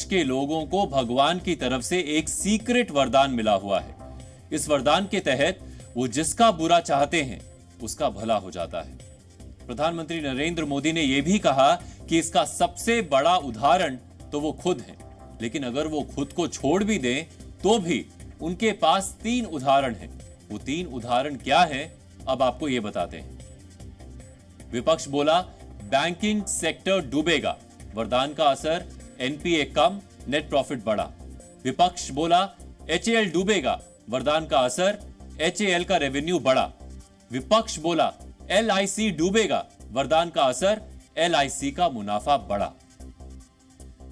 के लोगों को भगवान की तरफ से एक सीक्रेट वरदान मिला हुआ है। इस वरदान के तहत वो जिसका बुरा चाहते हैं उसका भला हो जाता है। प्रधानमंत्री नरेंद्र मोदी ने यह भी कहा कि इसका सबसे बड़ा उदाहरण तो वो खुद हैं, लेकिन अगर वो खुद को छोड़ भी दें तो भी उनके पास 3 उदाहरण हैं। वो 3 उदाहरण क्या हैं, अब आपको ये बताते हैं। विपक्ष बोला बैंकिंग सेक्टर डूबेगा, वरदान का असर एनपीए कम, नेट प्रॉफिट बढ़ा। विपक्ष बोला एचएएल डूबेगा, वरदान का असर एचएएल का रेवेन्यू बढ़ा। विपक्ष बोला एलआईसी डूबेगा, वरदान का असर एलआईसी का मुनाफा बढ़ा।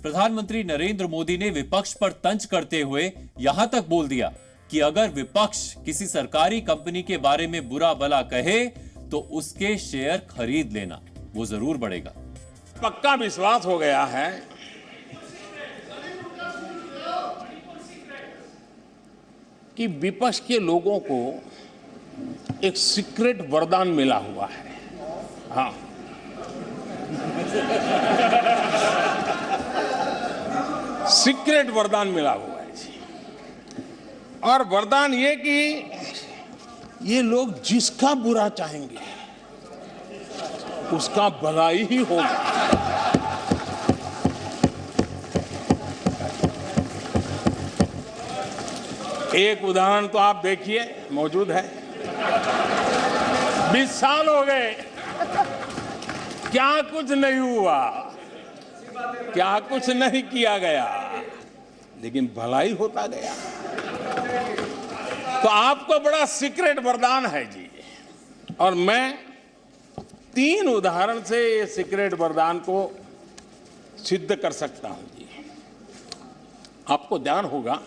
प्रधानमंत्री नरेंद्र मोदी ने विपक्ष पर तंज करते हुए यहां तक बोल दिया कि अगर विपक्ष किसी सरकारी कंपनी के बारे में बुरा भला कहे तो उसके शेयर खरीद लेना, वो जरूर बढ़ेगा। पक्का विश्वास हो गया है कि विपक्ष के लोगों को एक सीक्रेट वरदान मिला हुआ है। हाँ, सीक्रेट वरदान मिला हुआ है जी। और वरदान ये कि ये लोग जिसका बुरा चाहेंगे उसका भलाई ही होगा। एक उदाहरण तो आप देखिए, मौजूद है। 20 साल हो गए, क्या कुछ नहीं हुआ, क्या कुछ नहीं किया गया, लेकिन भलाई होता गया। तो आपको बड़ा सीक्रेट वरदान है जी। और मैं 3 उदाहरण से ये सीक्रेट वरदान को सिद्ध कर सकता हूं जी। आपको ध्यान होगा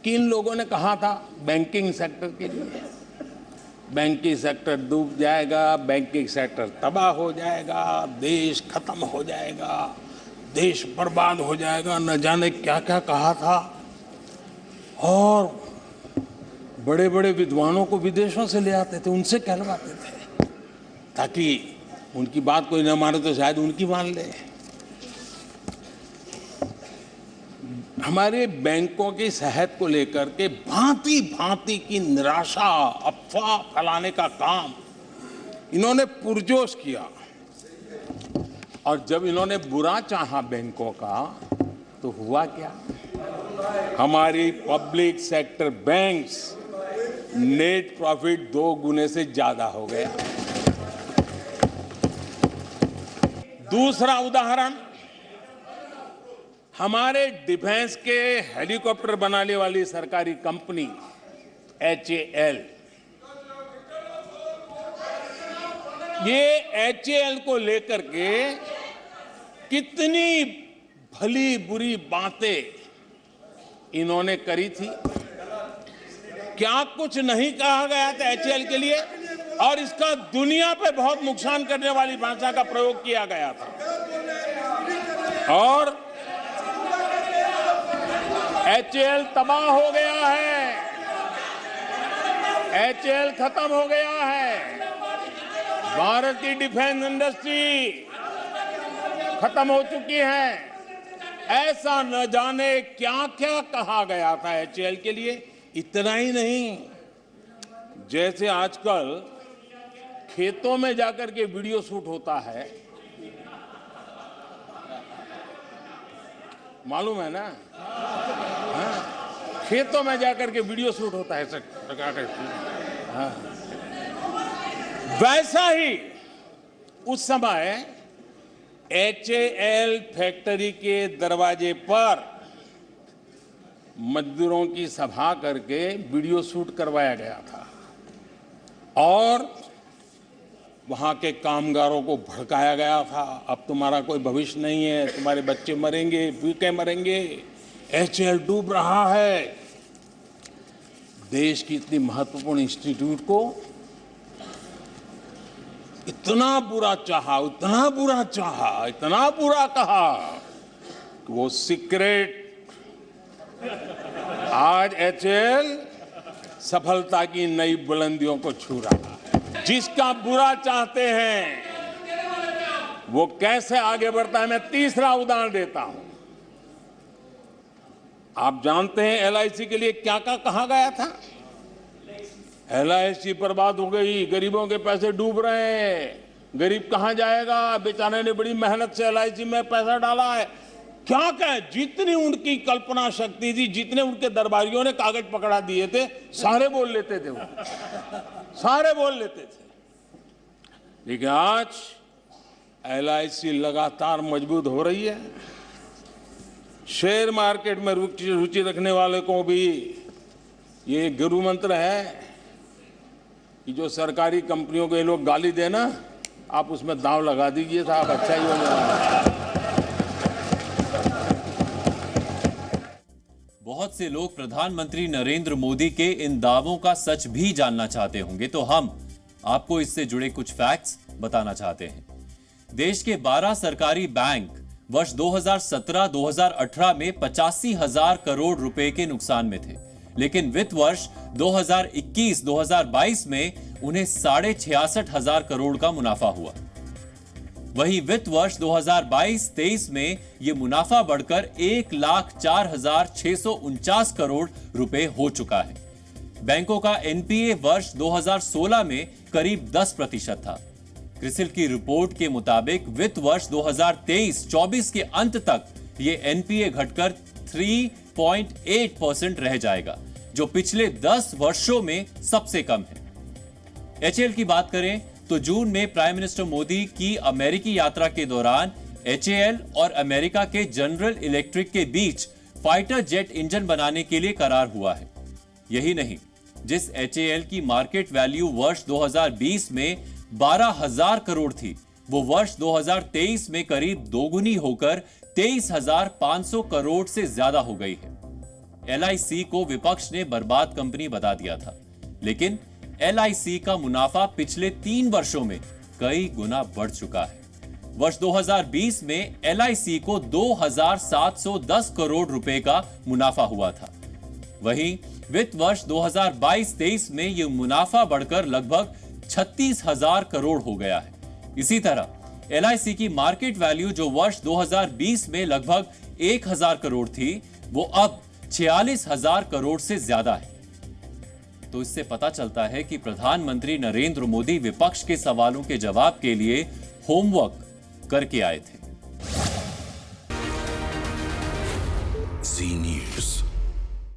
कि इन लोगों ने कहा था बैंकिंग सेक्टर के लिए, बैंकिंग सेक्टर डूब जाएगा, बैंकिंग सेक्टर तबाह हो जाएगा, देश खत्म हो जाएगा, देश बर्बाद हो जाएगा, न जाने क्या क्या कहा था। और बड़े बड़े विद्वानों को विदेशों से ले आते थे, उनसे कहलवाते थे ताकि उनकी बात कोई न माने तो शायद उनकी मान ले। हमारे बैंकों की सेहत को लेकर के भांति भांति की निराशा, अफवाह फैलाने का काम इन्होंने पुरजोश किया। और जब इन्होंने बुरा चाहा बैंकों का तो हुआ क्या? हमारी public sector banks net profit 2 गुने से ज्यादा हो गया। दूसरा उदाहरण, हमारे डिफेंस के हेलीकॉप्टर बनाने वाली सरकारी कंपनी एचएएल, ये एचएएल को लेकर के कितनी भली बुरी बातें इन्होंने करी थी। क्या कुछ नहीं कहा गया था एचएएल के लिए, और इसका दुनिया पे बहुत नुकसान करने वाली भाषा का प्रयोग किया गया था। और एचएएल तबाह हो गया है, एचएएल खत्म हो गया है, भारत की डिफेंस इंडस्ट्री खत्म हो चुकी है। ऐसा न जाने क्या क्या कहा गया था एचएएल के लिए। इतना ही नहीं, जैसे आजकल खेतों में जाकर के वीडियो शूट होता है, मालूम है ना? हाँ, खेतों में जाकर के वीडियो शूट होता है हाँ। वैसा ही उस समय एचएएल फैक्ट्री के दरवाजे पर मजदूरों की सभा करके वीडियो शूट करवाया गया था और वहां के कामगारों को भड़काया गया था। अब तुम्हारा कोई भविष्य नहीं है, तुम्हारे बच्चे मरेंगे, भूखे मरेंगे, एचएएल डूब रहा है। देश की इतनी महत्वपूर्ण इंस्टीट्यूट को इतना बुरा चाहा, इतना बुरा चाहा, इतना बुरा कहा कि वो सीक्रेट आज एचएएल सफलता की नई बुलंदियों को छू रहा है। जिसका बुरा चाहते हैं वो कैसे आगे बढ़ता है। मैं तीसरा उदाहरण देता हूं। आप जानते हैं एलआईसी के लिए क्या क्या कहा गया था? एलआईसी बर्बाद हो गई, गरीबों के पैसे डूब रहे हैं, गरीब कहां जाएगा, बेचारे ने बड़ी मेहनत से एलआईसी में पैसा डाला है। क्या कहे, जितनी उनकी कल्पना शक्ति थी, जितने उनके दरबारियों ने कागज पकड़ा दिए थे, सारे बोल लेते थे वो, सारे बोल लेते थे। लेकिन आज एलआईसी लगातार मजबूत हो रही है। शेयर मार्केट में रुचि रखने वाले को भी ये गुरु मंत्र है कि जो सरकारी कंपनियों को ये लोग गाली देना, आप उसमें दांव लगा दीजिए साहब, अच्छा ही हो जाएगा। बहुत से लोग प्रधानमंत्री नरेंद्र मोदी के इन दावों का सच भी जानना चाहते होंगे, तो हम आपको इससे जुड़े कुछ फैक्ट्स बताना चाहते हैं। देश के 12 सरकारी बैंक वर्ष 2017-2018 में 85,000 करोड़ रुपए के नुकसान में थे, लेकिन वित्त वर्ष 2021-2022 में उन्हें 66,500 करोड़ का मुनाफा हुआ। वहीं वित्त वर्ष 2022-23 में यह मुनाफा बढ़कर 1,04,649 करोड़ रुपए हो चुका है। बैंकों का एनपीए वर्ष 2016 में करीब 10% था। क्रिसिल की रिपोर्ट के मुताबिक वित्त वर्ष 2023-24 के अंत तक यह एनपीए घटकर 3.8% रह जाएगा, जो पिछले 10 वर्षों में सबसे कम है। एचएएल की बात करें तो जून में प्राइम मिनिस्टर मोदी की अमेरिकी यात्रा के दौरान एचएएल और अमेरिका के जनरल इलेक्ट्रिक के बीच फाइटर जेट इंजन बनाने के लिए करार हुआ है। यही नहीं, जिस एचएएल की मार्केट वैल्यू वर्ष 2020 में 12,000 करोड़ थी, वो वर्ष 2023 में करीब दोगुनी होकर 23,500 करोड़ से ज्यादा हो गई है। एलआईसी को विपक्ष ने बर्बाद कंपनी बता दिया था, लेकिन एलआईसी का मुनाफा पिछले 3 वर्षों में कई गुना बढ़ चुका है। वर्ष 2020 में एलआईसी को 2,710 करोड़ रुपए का मुनाफा हुआ था। वहीं वित्त वर्ष 2022-23 में यह मुनाफा बढ़कर लगभग 36,000 करोड़ हो गया है। इसी तरह एलआईसी की मार्केट वैल्यू जो वर्ष 2020 में लगभग 1,000 करोड़ थी, वो अब 46,000 करोड़ से ज्यादा है। तो इससे पता चलता है कि प्रधानमंत्री नरेंद्र मोदी विपक्ष के सवालों के जवाब के लिए होमवर्क करके आए थे।